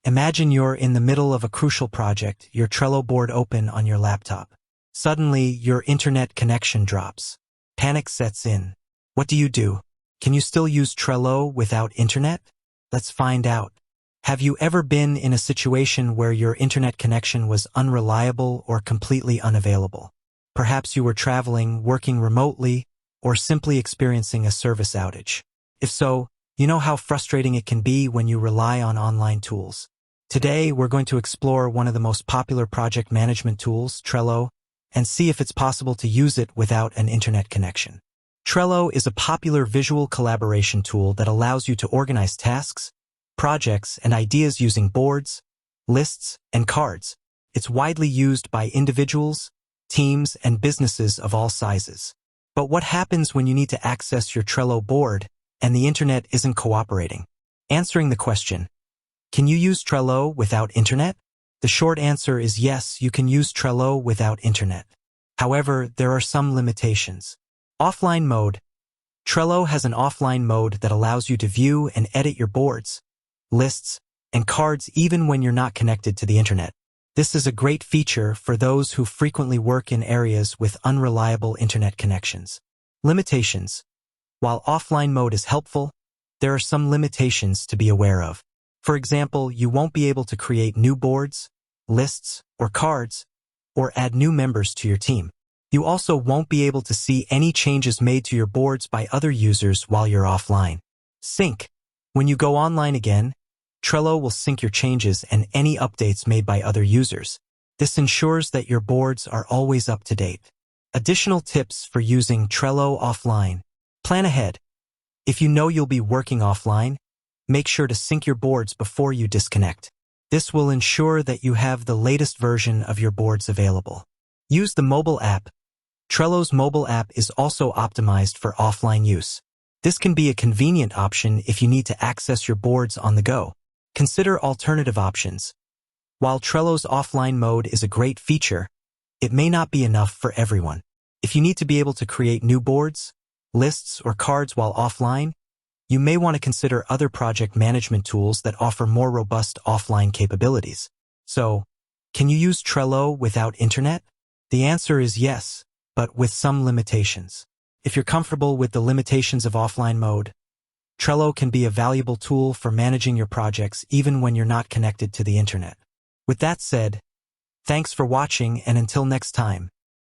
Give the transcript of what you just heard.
Imagine you're in the middle of a crucial project, your Trello board open on your laptop. Suddenly, your internet connection drops. Panic sets in. What do? Can you still use Trello without internet? Let's find out. Have you ever been in a situation where your internet connection was unreliable or completely unavailable? Perhaps you were traveling, working remotely, or simply experiencing a service outage. If so, you know how frustrating it can be when you rely on online tools. Today, we're going to explore one of the most popular project management tools, Trello, and see if it's possible to use it without an internet connection. Trello is a popular visual collaboration tool that allows you to organize tasks, projects, and ideas using boards, lists, and cards. It's widely used by individuals, teams, and businesses of all sizes. But what happens when you need to access your Trello board and the internet isn't cooperating? Answering the question, can you use Trello without internet? The short answer is yes, you can use Trello without internet. However, there are some limitations. Offline mode. Trello has an offline mode that allows you to view and edit your boards, lists, and cards even when you're not connected to the internet. This is a great feature for those who frequently work in areas with unreliable internet connections. Limitations. While offline mode is helpful, there are some limitations to be aware of. For example, you won't be able to create new boards, lists, or cards, or add new members to your team. You also won't be able to see any changes made to your boards by other users while you're offline. Sync. When you go online again, Trello will sync your changes and any updates made by other users. This ensures that your boards are always up to date. Additional tips for using Trello offline. Plan ahead. If you know you'll be working offline, make sure to sync your boards before you disconnect. This will ensure that you have the latest version of your boards available. Use the mobile app. Trello's mobile app is also optimized for offline use. This can be a convenient option if you need to access your boards on the go. Consider alternative options. While Trello's offline mode is a great feature, it may not be enough for everyone. If you need to be able to create new boards, lists, or cards while offline, you may want to consider other project management tools that offer more robust offline capabilities. So, can you use Trello without internet? The answer is yes, but with some limitations. If you're comfortable with the limitations of offline mode, Trello can be a valuable tool for managing your projects even when you're not connected to the internet. With that said, thanks for watching, and until next time.